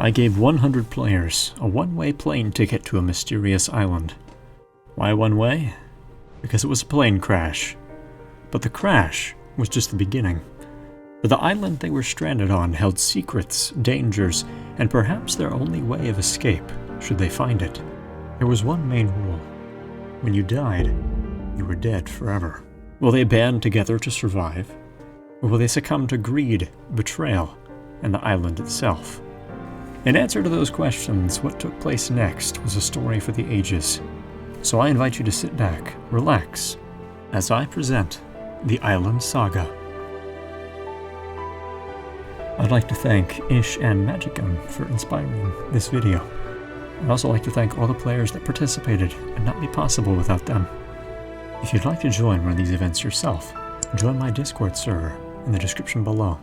I gave 100 players a one-way plane ticket to a mysterious island. Why one way? Because it was a plane crash. But the crash was just the beginning. For the island they were stranded on held secrets, dangers, and perhaps their only way of escape, should they find it. There was one main rule. When you died, you were dead forever. Will they band together to survive? Or will they succumb to greed, betrayal, and the island itself? In answer to those questions, what took place next was a story for the ages. So I invite you to sit back, relax, as I present the Island Saga. I'd like to thank Ish and Magicum for inspiring this video. I'd also like to thank all the players that participated. It would not be possible without them. If you'd like to join one of these events yourself, join my Discord server in the description below.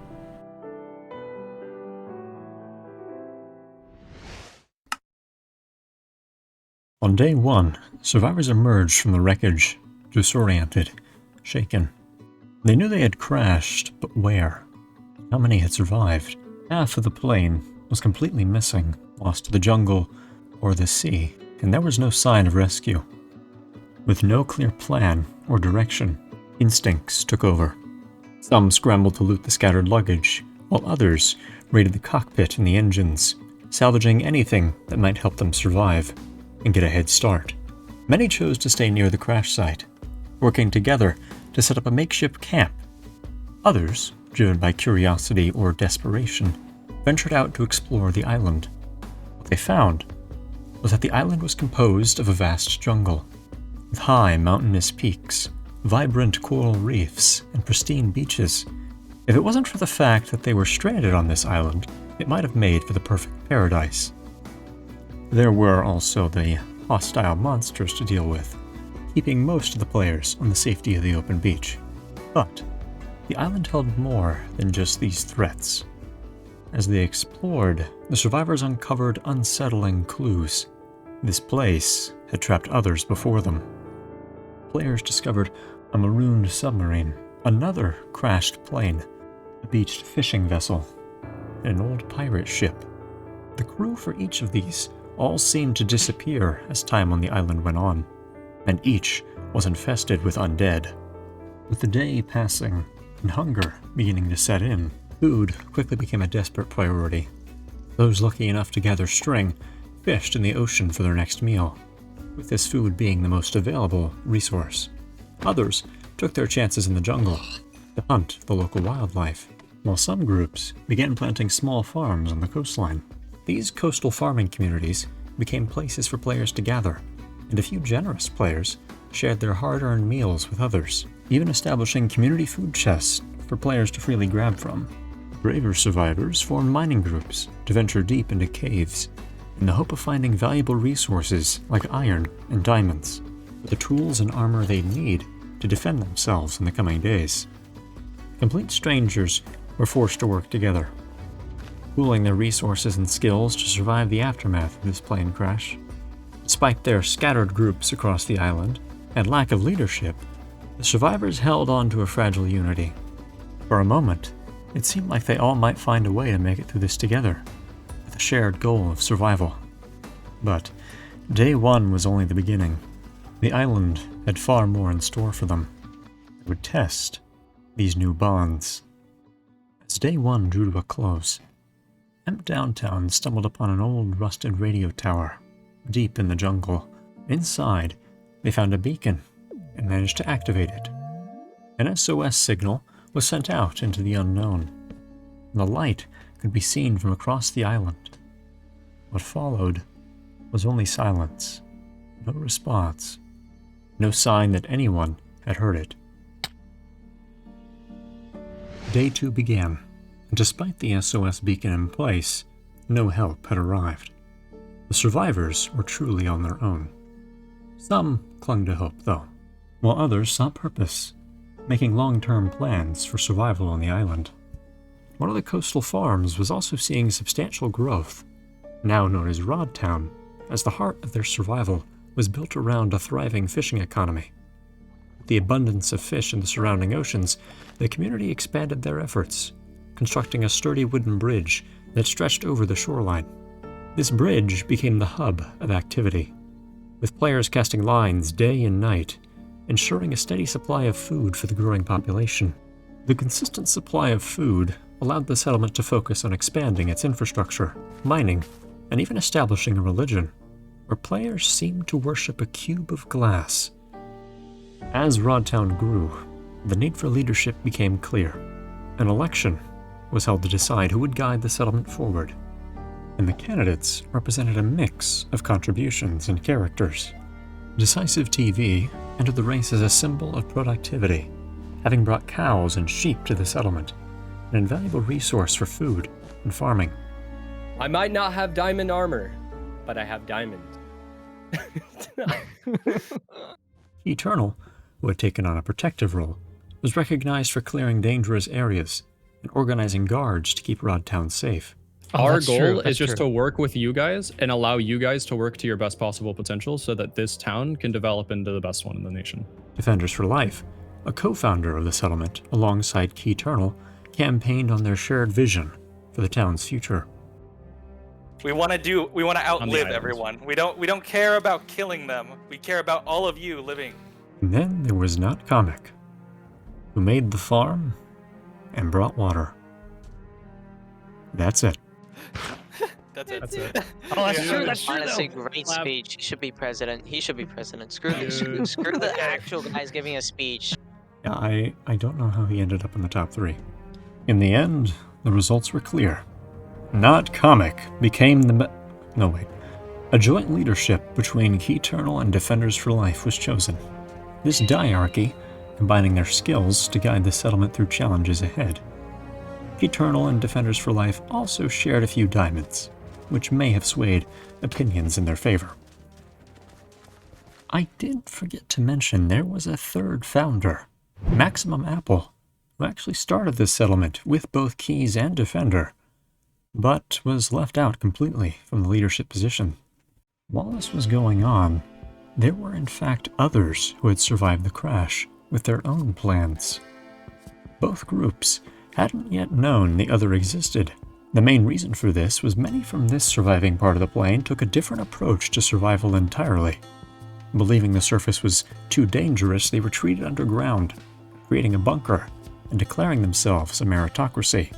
On day 1, survivors emerged from the wreckage, disoriented, shaken. They knew they had crashed, but where? How many had survived? Half of the plane was completely missing, lost to the jungle or the sea, and there was no sign of rescue. With no clear plan or direction, instincts took over. Some scrambled to loot the scattered luggage, while others raided the cockpit and the engines, salvaging anything that might help them survive and get a head start. Many chose to stay near the crash site, working together to set up a makeshift camp. Others, driven by curiosity or desperation, ventured out to explore the island. What they found was that the island was composed of a vast jungle, with high mountainous peaks, vibrant coral reefs, and pristine beaches. If it wasn't for the fact that they were stranded on this island, it might have made for the perfect paradise. There were also the hostile monsters to deal with, keeping most of the players on the safety of the open beach. But the island held more than just these threats. As they explored, the survivors uncovered unsettling clues. This place had trapped others before them. Players discovered a marooned submarine, another crashed plane, a beached fishing vessel, and an old pirate ship. The crew for each of these all seemed to disappear as time on the island went on, and each was infested with undead. With the day passing and hunger beginning to set in, food quickly became a desperate priority. Those lucky enough to gather string fished in the ocean for their next meal, with this food being the most available resource. Others took their chances in the jungle to hunt the local wildlife, while some groups began planting small farms on the coastline. These coastal farming communities became places for players to gather, and a few generous players shared their hard-earned meals with others, even establishing community food chests for players to freely grab from. Braver survivors formed mining groups to venture deep into caves, in the hope of finding valuable resources like iron and diamonds, with the tools and armor they'd need to defend themselves in the coming days. Complete strangers were forced to work together, pooling their resources and skills to survive the aftermath of this plane crash. Despite their scattered groups across the island and lack of leadership, the survivors held on to a fragile unity. For a moment, it seemed like they all might find a way to make it through this together, with a shared goal of survival. But day 1 was only the beginning. The island had far more in store for them. It would test these new bonds. As day 1 drew to a close, Emp Downtown stumbled upon an old rusted radio tower, deep in the jungle. Inside, they found a beacon and managed to activate it. An SOS signal was sent out into the unknown. The light could be seen from across the island. What followed was only silence, no response, no sign that anyone had heard it. Day 2 began. Despite the SOS beacon in place, no help had arrived. The survivors were truly on their own. Some clung to hope, though, while others sought purpose, making long-term plans for survival on the island. One of the coastal farms was also seeing substantial growth, now known as Rodtown, as the heart of their survival was built around a thriving fishing economy. With the abundance of fish in the surrounding oceans, the community expanded their efforts, constructing a sturdy wooden bridge that stretched over the shoreline. This bridge became the hub of activity, with players casting lines day and night, ensuring a steady supply of food for the growing population. The consistent supply of food allowed the settlement to focus on expanding its infrastructure, mining, and even establishing a religion, where players seemed to worship a cube of glass. As Rodtown grew, the need for leadership became clear. An election was held to decide who would guide the settlement forward, and the candidates represented a mix of contributions and characters. Decisive TV entered the race as a symbol of productivity, having brought cows and sheep to the settlement, an invaluable resource for food and farming. I might not have diamond armor, but I have diamonds. Eternal, who had taken on a protective role, was recognized for clearing dangerous areas and organizing guards to keep Rodtown safe. Our goal is just to work with you guys and allow you guys to work to your best possible potential so that this town can develop into the best one in the nation. Defenders for Life, a co-founder of the settlement alongside Key Eternal, campaigned on their shared vision for the town's future. We want to outlive everyone. We don't care about killing them. We care about all of you living. And then there was Not Comic, who made the farm and brought water. That's it. That's it. Oh, that's true. That's true. Honestly, great speech. He should be president. Screw the actual guys giving a speech. Yeah, I don't know how he ended up in the top 3. In the end, the results were clear. Not Comic became a joint leadership between Key Eternal and Defenders for Life was chosen. This diarchy, combining their skills to guide the settlement through challenges ahead. Key Eternal and Defenders for Life also shared a few diamonds, which may have swayed opinions in their favor. I did forget to mention there was a third founder, Maximum Apple, who actually started this settlement with both Keys and Defender, but was left out completely from the leadership position. While this was going on, there were in fact others who had survived the crash with their own plans. Both groups hadn't yet known the other existed. The main reason for this was many from this surviving part of the plane took a different approach to survival entirely. Believing the surface was too dangerous, they retreated underground, creating a bunker and declaring themselves a meritocracy.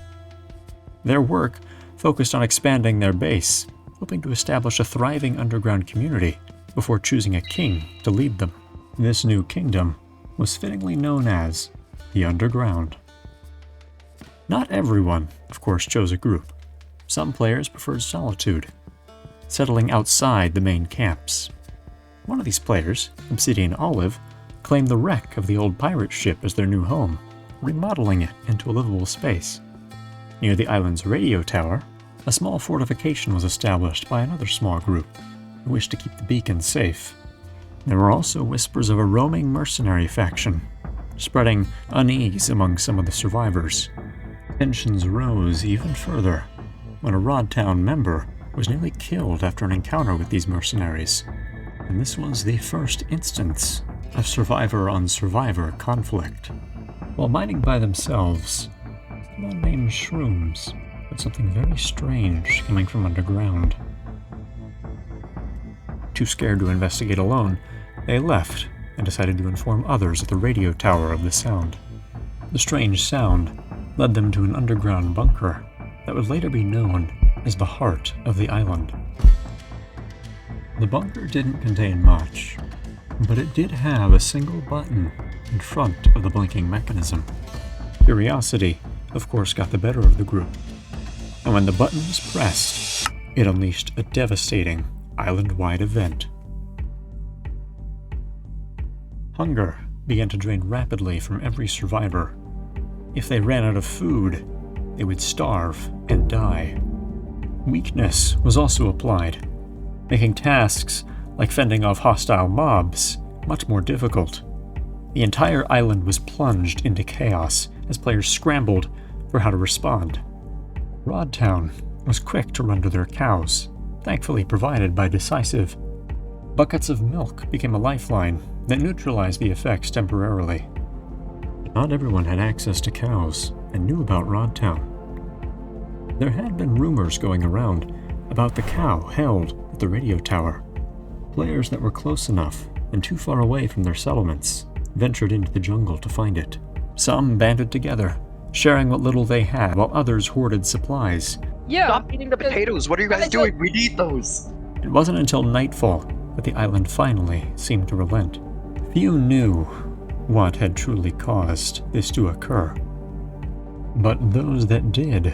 Their work focused on expanding their base, hoping to establish a thriving underground community before choosing a king to lead them. This new kingdom was fittingly known as the Underground. Not everyone, of course, chose a group. Some players preferred solitude, settling outside the main camps. One of these players, Obsidian Olive, claimed the wreck of the old pirate ship as their new home, remodeling it into a livable space. Near the island's radio tower, a small fortification was established by another small group who wished to keep the beacon safe. There were also whispers of a roaming mercenary faction, spreading unease among some of the survivors. Tensions rose even further when a Rodtown member was nearly killed after an encounter with these mercenaries, and this was the first instance of survivor-on-survivor conflict. While mining by themselves, someone named Shrooms heard something very strange coming from underground. Too scared to investigate alone, they left and decided to inform others at the radio tower of the sound. The strange sound led them to an underground bunker that would later be known as the heart of the island. The bunker didn't contain much, but it did have a single button in front of the blinking mechanism. Curiosity, of course, got the better of the group, and when the button was pressed, it unleashed a devastating island-wide event. Hunger began to drain rapidly from every survivor. If they ran out of food, they would starve and die. Weakness was also applied, making tasks like fending off hostile mobs much more difficult. The entire island was plunged into chaos as players scrambled for how to respond. Rodtown was quick to run to their cows, thankfully provided by Decisive. Buckets of milk became a lifeline that neutralized the effects temporarily. Not everyone had access to cows and knew about Rodtown. There had been rumors going around about the cow held at the radio tower. Players that were close enough and too far away from their settlements ventured into the jungle to find it. Some banded together, sharing what little they had, while others hoarded supplies. Yeah. Stop eating the potatoes. What are you guys doing? We need those. It wasn't until nightfall that the island finally seemed to relent. Few knew what had truly caused this to occur. But those that did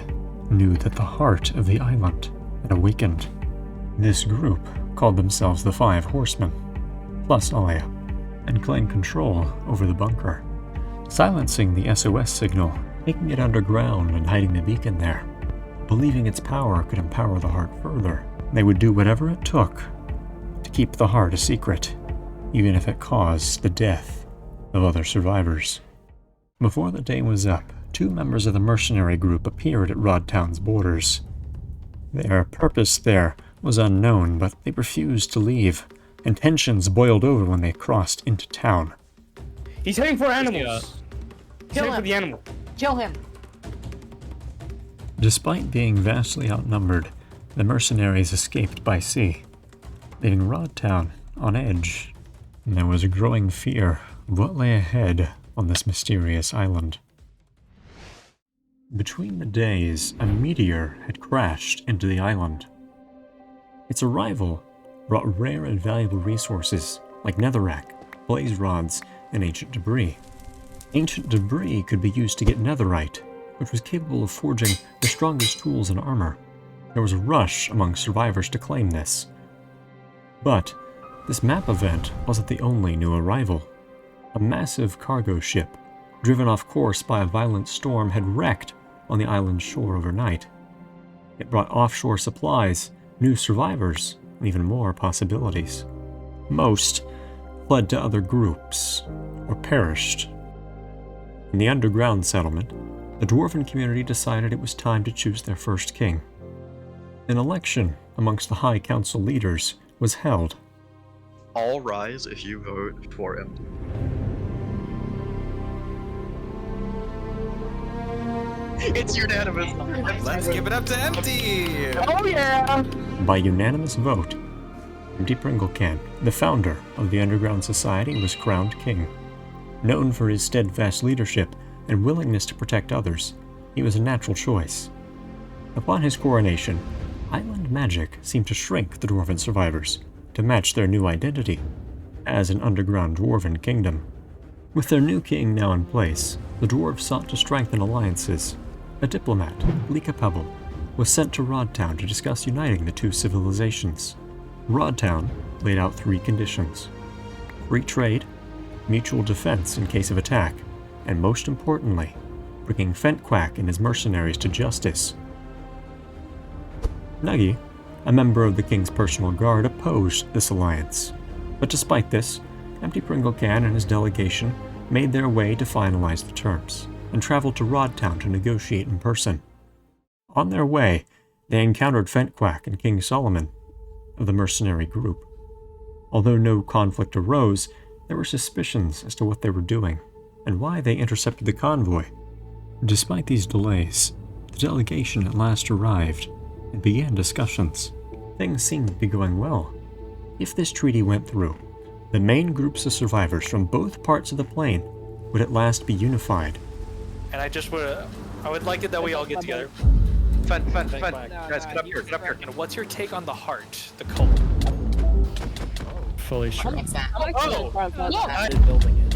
knew that the heart of the island had awakened. This group called themselves the Five Horsemen, plus Aya, and claimed control over the bunker, silencing the SOS signal, taking it underground and hiding the beacon there. Believing its power could empower the heart further, they would do whatever it took to keep the heart a secret, even if it caused the death of other survivors. Before the day was up, 2 members of the mercenary group appeared at Rodtown's borders. Their purpose there was unknown, but they refused to leave, and tensions boiled over when they crossed into town. He's heading for animals. He's Kill heading for him. the animal. Kill him. Despite being vastly outnumbered, the mercenaries escaped by sea, leaving Rodtown on edge, and there was a growing fear of what lay ahead on this mysterious island. Between the days, a meteor had crashed into the island. Its arrival brought rare and valuable resources like netherrack, blaze rods, and ancient debris. Ancient debris could be used to get netherite, which was capable of forging the strongest tools and armor. There was a rush among survivors to claim this. But this map event wasn't the only new arrival. A massive cargo ship, driven off course by a violent storm, had wrecked on the island's shore overnight. It brought offshore supplies, new survivors, and even more possibilities. Most fled to other groups or perished. In the underground settlement, the dwarven community decided it was time to choose their first king. An election amongst the High Council leaders was held. All rise if you vote for him. It's unanimous. Let's give it up to Empty! Oh yeah! By unanimous vote, Empty Pringlecan, the founder of the Underground Society, was crowned king. Known for his steadfast leadership and willingness to protect others, he was a natural choice. Upon his coronation, island magic seemed to shrink the dwarven survivors to match their new identity as an underground dwarven kingdom. With their new king now in place, the dwarves sought to strengthen alliances. A diplomat, Lika Pebble, was sent to Rodtown to discuss uniting the two civilizations. Rodtown laid out 3 conditions: free trade, mutual defense in case of attack, and most importantly, bringing Fentquack and his mercenaries to justice. Nuggy, a member of the king's personal guard, opposed this alliance. But despite this, Empty Pringlecan and his delegation made their way to finalize the terms, and traveled to Rodtown to negotiate in person. On their way, they encountered Fentquack and King Solomon of the mercenary group. Although no conflict arose, there were suspicions as to what they were doing, and why they intercepted the convoy. Despite these delays, the delegation at last arrived and began discussions. Things seemed to be going well. If this treaty went through, the main groups of survivors from both parts of the plane would at last be unified. And I would like it that we all get together. Fun. Guys, get up here, get up here. And what's your take on the heart, the cult? Fully sure. Building it,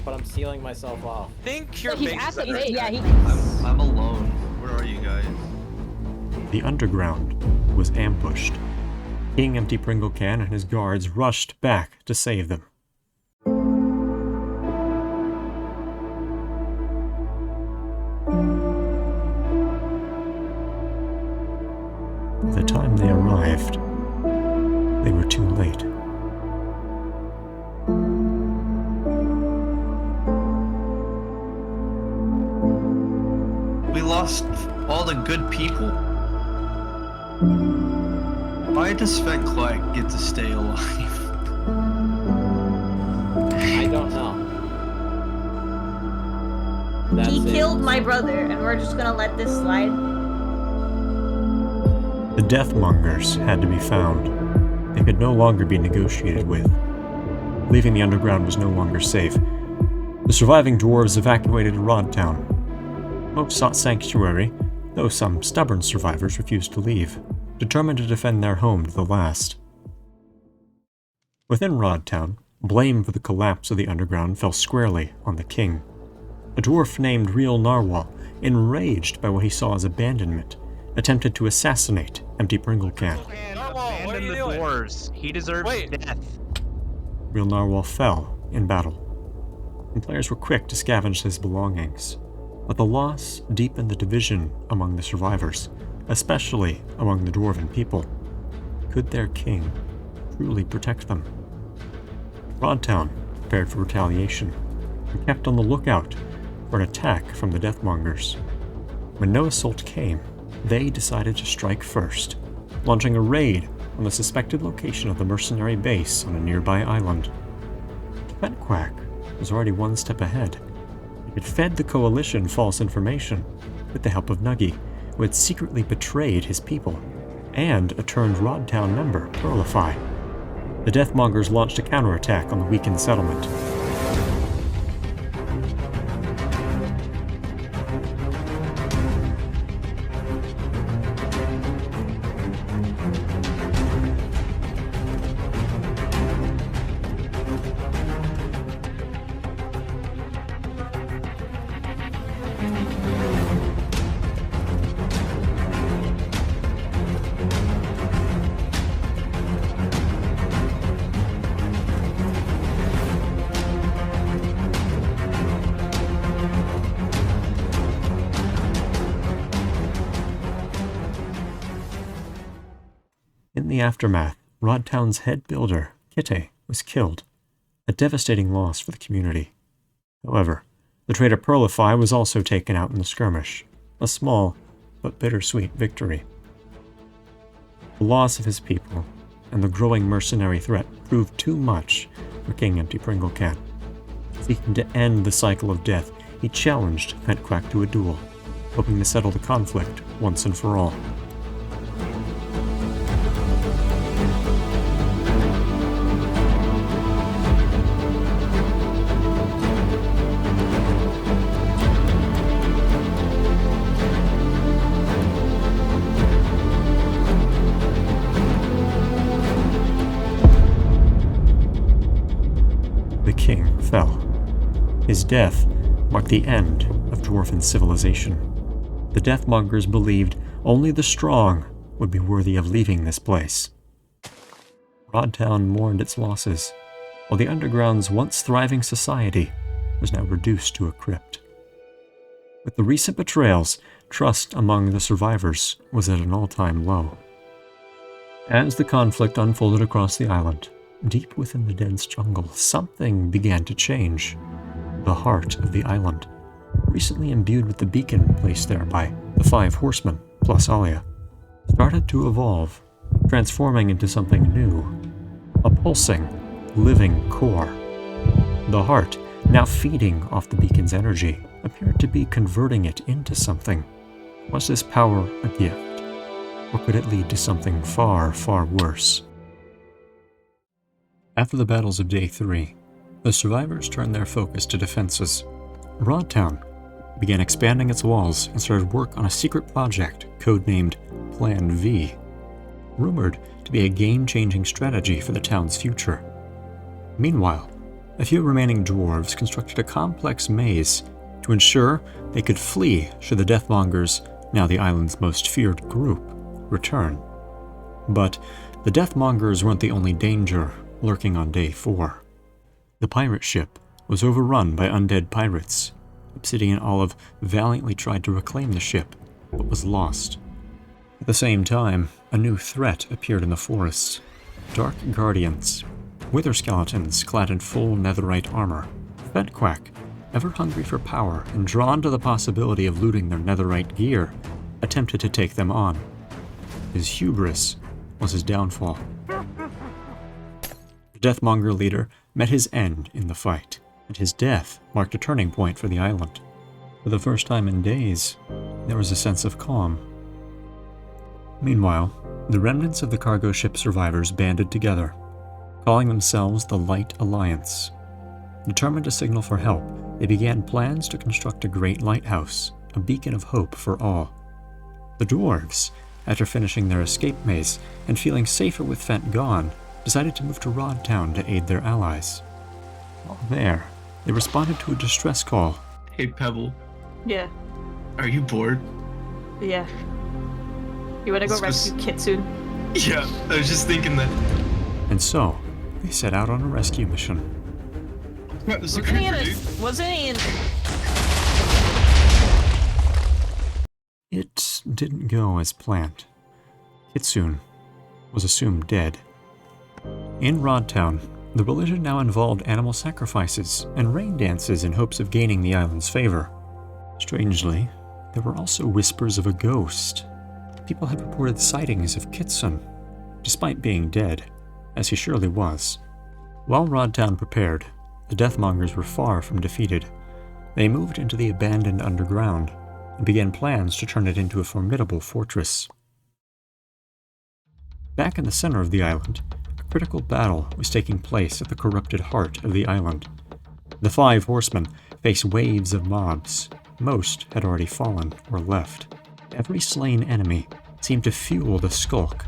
but I'm sealing myself off. Think your He's base at is the better. base. Yeah, I'm alone. Where are you guys? The underground was ambushed. King Empty Pringlecan and his guards rushed back to save them. By the time they arrived, they were too late. We lost all the good people. Why does Fentquack get to stay alive? I don't know. He killed my brother, and we're just gonna let this slide. The Deathmongers had to be found. They could no longer be negotiated with. Leaving the underground was no longer safe. The surviving dwarves evacuated Rodtown. Most sought sanctuary, though some stubborn survivors refused to leave, determined to defend their home to the last. Within Rodtown, blame for the collapse of the underground fell squarely on the king. A dwarf named Real Narwhal, enraged by what he saw as abandonment, attempted to assassinate Empty Pringle Can. Narwhal, what are you doing? Dwarves. He deserves death. Real Narwhal fell in battle, and players were quick to scavenge his belongings. But the loss deepened the division among the survivors, especially among the dwarven people. Could their king truly protect them? Rodtown prepared for retaliation and kept on the lookout for an attack from the Deathmongers. When no assault came, they decided to strike first, launching a raid on the suspected location of the mercenary base on a nearby island. Quack was already one step ahead. It fed the coalition false information with the help of Nuggy, who had secretly betrayed his people, and a turned Rodtown member, Pearlify. The Deathmongers launched a counterattack on the weakened settlement. In the aftermath, Rodtown's head builder, Kitty, was killed, a devastating loss for the community. However, the trader Pearlify was also taken out in the skirmish, a small but bittersweet victory. The loss of his people and the growing mercenary threat proved too much for King Empty Pringle Can. Seeking to end the cycle of death, he challenged Quack to a duel, hoping to settle the conflict once and for all. The king fell. His death marked the end of dwarven civilization. The Deathmongers believed only the strong would be worthy of leaving this place. Rodtown mourned its losses, while the underground's once thriving society was now reduced to a crypt. With the recent betrayals, trust among the survivors was at an all-time low. As the conflict unfolded across the island, deep within the dense jungle, something began to change. The heart of the island, recently imbued with the beacon placed there by the Five Horsemen plus Alia, started to evolve, transforming into something new. A pulsing, living core. The heart, now feeding off the beacon's energy, appeared to be converting it into something. Was this power a gift? Or could it lead to something far, far worse? After the battles of Day 3, the survivors turned their focus to defenses. Rodtown began expanding its walls and started work on a secret project codenamed Plan V, rumored to be a game-changing strategy for the town's future. Meanwhile, a few remaining dwarves constructed a complex maze to ensure they could flee should the Deathmongers, now the island's most feared group, return. But the Deathmongers weren't the only danger lurking on Day 4. The pirate ship was overrun by undead pirates. Obsidian Olive valiantly tried to reclaim the ship, but was lost. At the same time, a new threat appeared in the forests. Dark Guardians, wither skeletons clad in full netherite armor. Quack, ever hungry for power and drawn to the possibility of looting their netherite gear, attempted to take them on. His hubris was his downfall. The Deathmonger leader met his end in the fight, and his death marked a turning point for the island. For the first time in days, there was a sense of calm. Meanwhile, The remnants of the cargo ship survivors banded together, calling themselves the Light Alliance. Determined to signal for help, they began plans to construct a great lighthouse, a beacon of hope for all. The dwarves, after finishing their escape maze and feeling safer with Fent gone, decided to move to Rodtown to aid their allies. While there, they responded to a distress call. Hey, Pebble, Yeah, are you bored? yeah. You wanna go This was- rescue Kitsune? Yeah, I was just thinking that. And so, they set out on a rescue mission. That was a Wasn't he in creeper, dude. wasn't he in... It didn't go as planned. Kitsune was assumed dead. In Rodtown, the religion now involved animal sacrifices and rain dances in hopes of gaining the island's favor. Strangely, there were also whispers of a ghost. People had reported sightings of Kitsune, despite being dead, as he surely was. While Rodtown prepared, the Deathmongers were far from defeated. They moved into the abandoned underground and began plans to turn it into a formidable fortress. Back in the center of the island, a critical battle was taking place at the corrupted heart of the island. The 5 horsemen faced waves of mobs. Most had already fallen or left. Every slain enemy seemed to fuel the skulk,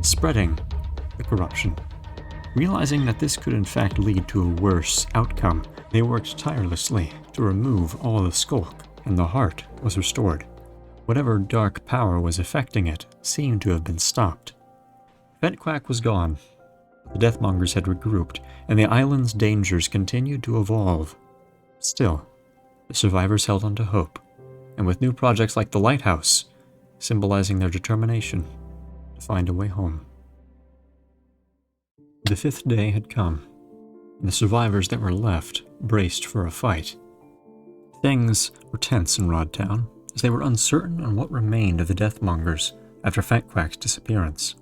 spreading the corruption. Realizing that this could in fact lead to a worse outcome, they worked tirelessly to remove all the skulk, and the heart was restored. Whatever dark power was affecting it seemed to have been stopped. Ventquack was gone. The Deathmongers had regrouped, and the island's dangers continued to evolve. Still, the survivors held on to hope, and with new projects like the lighthouse, symbolizing their determination to find a way home. The 5th day had come, and the survivors that were left braced for a fight. Things were tense in Rodtown, as they were uncertain on what remained of the Deathmongers after Ventquack's disappearance.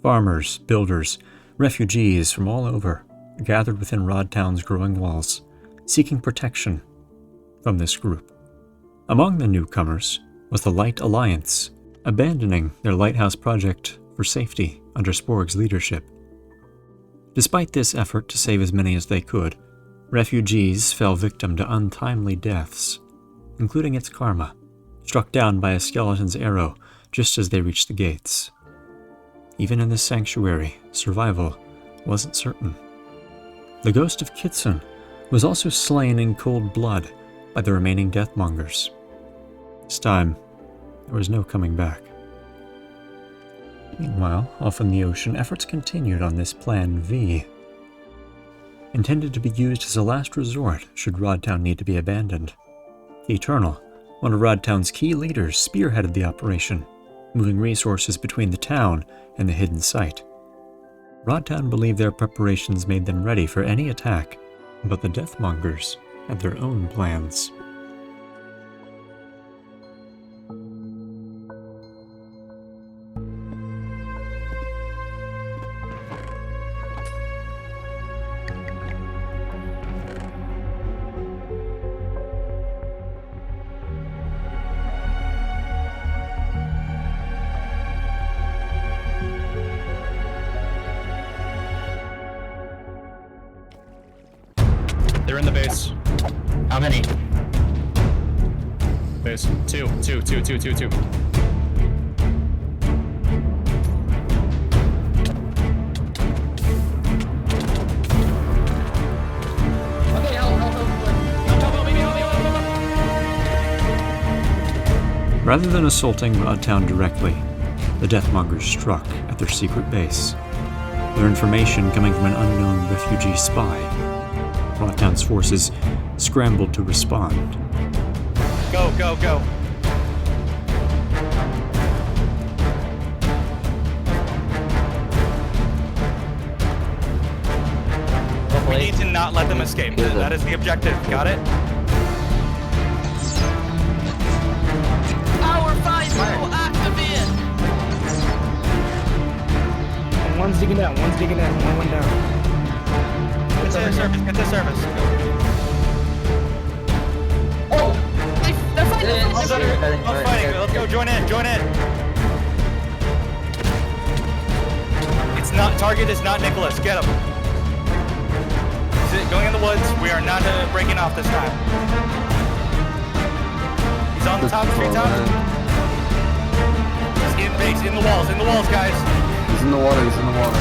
Farmers, builders, refugees from all over gathered within Rodtown's growing walls, seeking protection from this group. Among the newcomers was the Light Alliance, abandoning their lighthouse project for safety under Sporg's leadership. Despite this effort to save as many as they could, refugees fell victim to untimely deaths, including its karma, struck down by a skeleton's arrow just as they reached the gates. Even in this sanctuary, survival wasn't certain. The ghost of Kitsune was also slain in cold blood by the remaining Deathmongers. This time, there was no coming back. Meanwhile, off in the ocean, efforts continued on this Plan V. Intended to be used as a last resort should Rodtown need to be abandoned. The Eternal, one of Rodtown's key leaders, spearheaded the operation, moving resources between the town and the hidden site. Rodtown believed their preparations made them ready for any attack, but the Deathmongers had their own plans. They're in the base. How many? Base. Two. Okay, help me. Rather than assaulting Rodtown directly, the Deathmongers struck at their secret base. Their information coming from an unknown refugee spy. Rodtown's forces scrambled to respond. Go, go, go. We need to not let them escape. That is the objective. Got it? Power 5 will activate. One's digging down, one went down. Get to service, get to service. They're fighting. I'm fighting. Let's go, join in. target is not Nicholas. Get him. He's going in the woods. We are not breaking off this time. He's on the top, straight top. He's in base, in the walls, guys. He's in the water, he's in the water.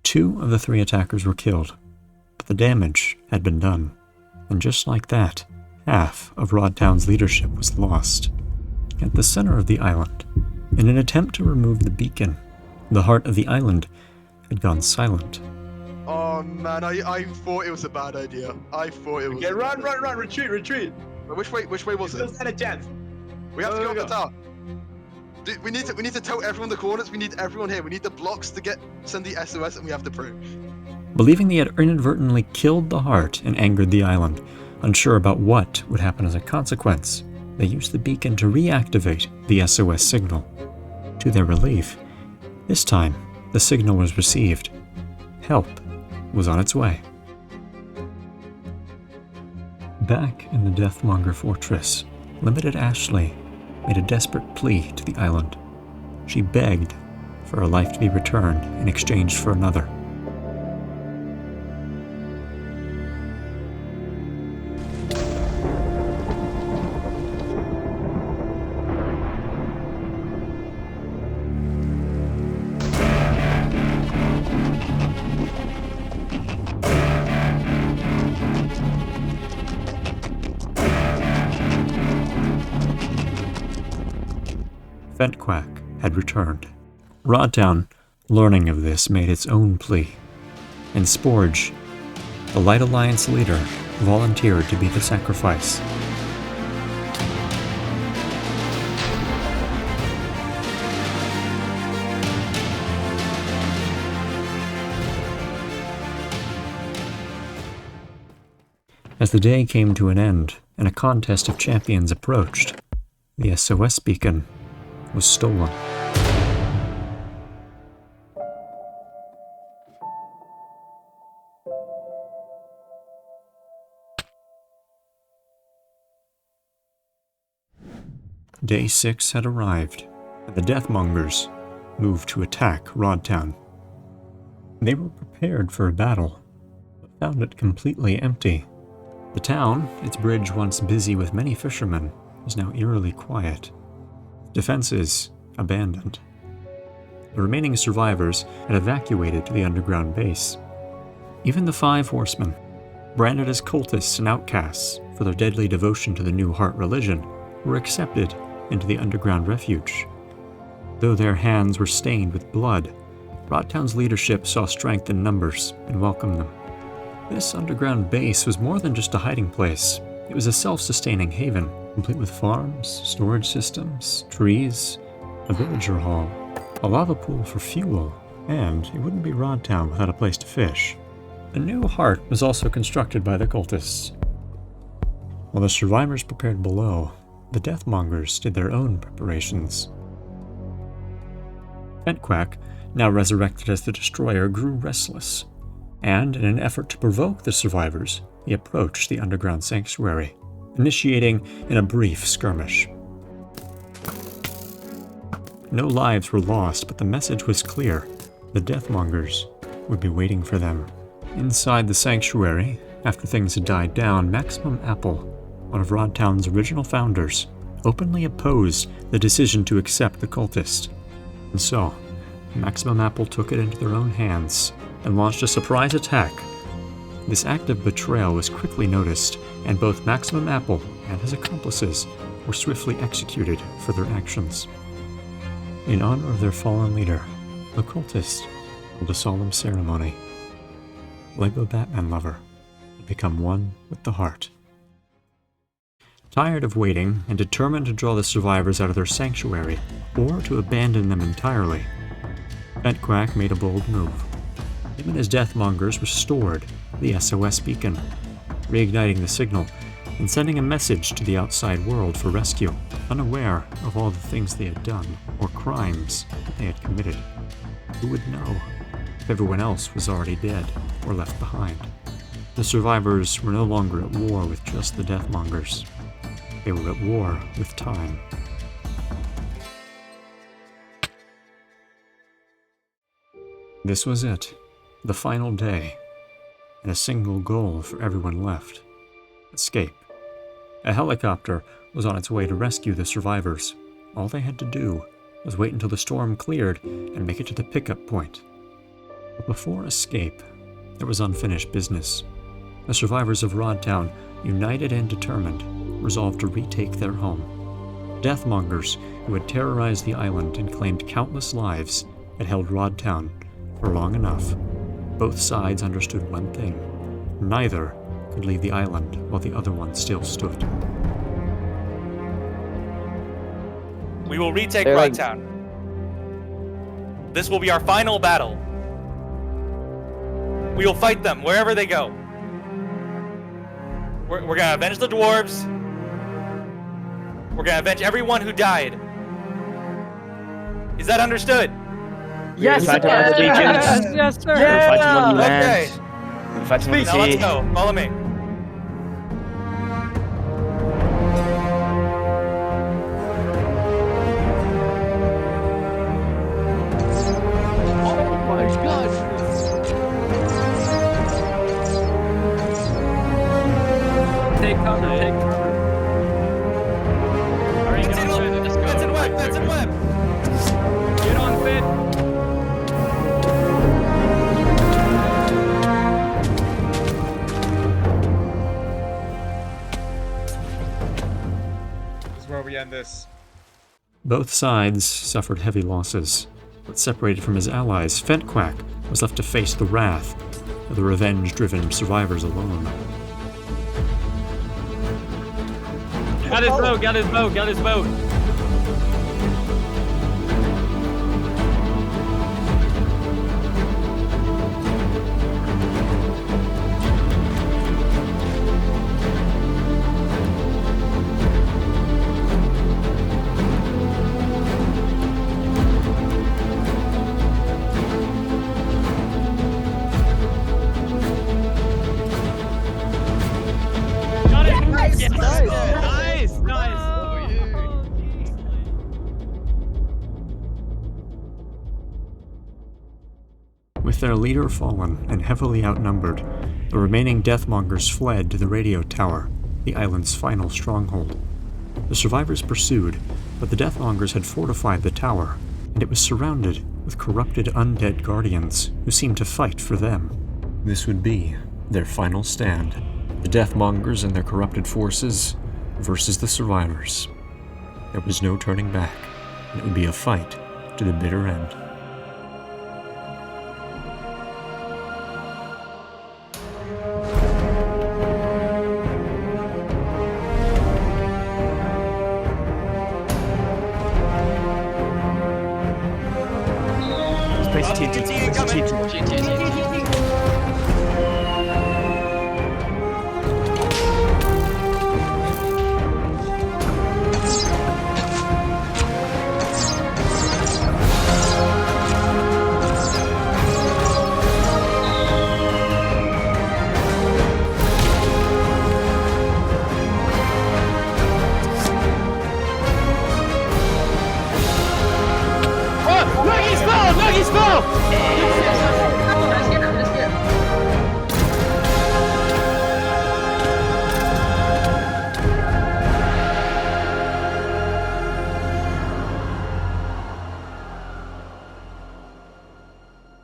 Two of the three attackers were killed, but the damage had been done. And just like that, half of Rodtown's leadership was lost. At the center of the island, in an attempt to remove the beacon, the heart of the island had gone silent. Oh man, I thought it was a bad idea. I thought it was. Okay, run, retreat. Which way was it? Still stand a chance. We have to go up the tower. Dude, we need to tell everyone the coordinates. We need everyone here. We need the blocks to send the SOS, and we have to pray. Believing they had inadvertently killed the heart and angered the island, unsure about what would happen as a consequence, they used the beacon to reactivate the SOS signal. To their relief, this time the signal was received. Help was on its way. Back in the Deathmonger fortress, Limited Ashley made a desperate plea to the island. She begged for her life to be returned in exchange for another. Ventquack had returned. Rodtown, learning of this, made its own plea, and Sporge, the Light Alliance leader, volunteered to be the sacrifice. As the day came to an end and a contest of champions approached, the SOS beacon was stolen. Day 6 had arrived, and the Deathmongers moved to attack Rodtown. They were prepared for a battle, but found it completely empty. The town, its bridge once busy with many fishermen, was now eerily quiet. Defenses abandoned. The remaining survivors had evacuated to the underground base. Even the 5 horsemen, branded as cultists and outcasts for their deadly devotion to the New Heart religion, were accepted into the underground refuge. Though their hands were stained with blood, Rodtown's leadership saw strength in numbers and welcomed them. This underground base was more than just a hiding place. It was a self-sustaining haven, complete with farms, storage systems, trees, a villager hall, a lava pool for fuel, and it wouldn't be Rodtown without a place to fish. A new heart was also constructed by the cultists. While the survivors prepared below, the Deathmongers did their own preparations. Ventquack, now resurrected as the Destroyer, grew restless, and in an effort to provoke the survivors, he approached the underground sanctuary, initiating in a brief skirmish. No lives were lost, but the message was clear. The Deathmongers would be waiting for them. Inside the sanctuary, after things had died down, Maximum Apple, one of Rodtown's original founders, openly opposed the decision to accept the cultist. And so, Maximum Apple took it into their own hands and launched a surprise attack. This act of betrayal was quickly noticed, and both Maximum Apple and his accomplices were swiftly executed for their actions. In honor of their fallen leader, the cultists held a solemn ceremony. Lego Batman Lover had become one with the heart. Tired of waiting and determined to draw the survivors out of their sanctuary, or to abandon them entirely, Ventquack made a bold move. Him and his Deathmongers restored the SOS beacon, reigniting the signal and sending a message to the outside world for rescue, unaware of all the things they had done or crimes they had committed. Who would know if everyone else was already dead or left behind? The survivors were no longer at war with just the Deathmongers. They were at war with time. This was it, the final day, and a single goal for everyone left: escape. A helicopter was on its way to rescue the survivors. All they had to do was wait until the storm cleared and make it to the pickup point. But before escape, there was unfinished business. The survivors of Rodtown, united and determined, resolved to retake their home. Deathmongers, who had terrorized the island and claimed countless lives, had held Rodtown for long enough. Both sides understood one thing: neither could leave the island while the other one still stood. We will retake Rodtown. This will be our final battle. We will fight them wherever they go. We're gonna avenge the dwarves. We're gonna avenge everyone who died. Is that understood? Yes, We're fighting on the beaches. yes, sir. We're fighting on the land. Okay. We're fighting on the Now sea. let's go. Follow me. Take cover, take cover. That's in web. That's in web. Get on, Fit. This is where we end this. Both sides suffered heavy losses, but separated from his allies, Fentquack was left to face the wrath of the revenge-driven survivors alone. Got his boat, got his boat, got his boat. Nice, nice. With their leader fallen and heavily outnumbered, the remaining Deathmongers fled to the radio tower, the island's final stronghold. The survivors pursued, but the Deathmongers had fortified the tower, and it was surrounded with corrupted undead guardians who seemed to fight for them. This would be their final stand: the Deathmongers and their corrupted forces versus the survivors. There was no turning back, and it would be a fight to the bitter end. Space TNT. Space TNT.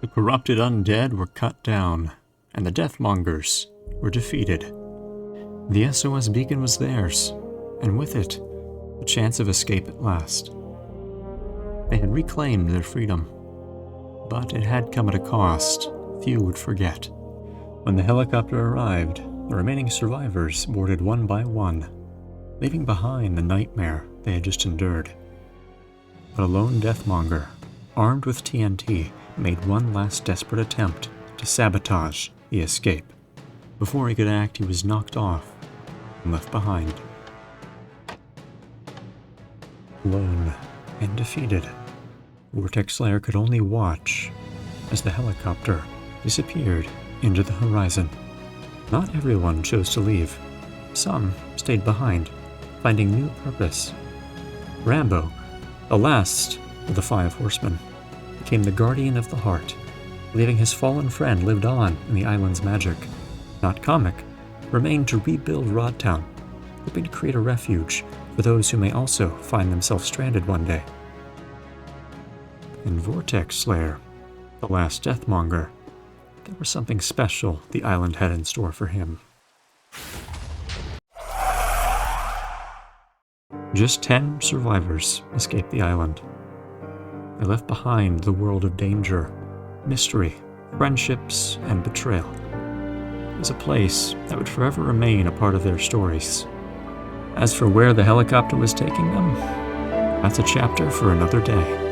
The corrupted undead were cut down, and the Deathmongers were defeated. The SOS beacon was theirs, and with it, a chance of escape at last. They had reclaimed their freedom, but it had come at a cost few would forget. When the helicopter arrived, the remaining survivors boarded one by one, leaving behind the nightmare they had just endured. But a lone Deathmonger, armed with TNT, made one last desperate attempt to sabotage the escape. Before he could act, he was knocked off and left behind. Alone and defeated, Vortex Slayer could only watch as the helicopter disappeared into the horizon. Not everyone chose to leave. Some stayed behind, finding new purpose. Rambo, the last of the 5 horsemen, became the guardian of the heart, believing his fallen friend lived on in the island's magic. Not comic, remained to rebuild Rodtown, hoping to create a refuge for those who may also find themselves stranded one day. In Vortex Slayer, the last Deathmonger, there was something special the island had in store for him. Just 10 survivors escaped the island. They left behind the world of danger, mystery, friendships, and betrayal. It was a place that would forever remain a part of their stories. As for where the helicopter was taking them, that's a chapter for another day.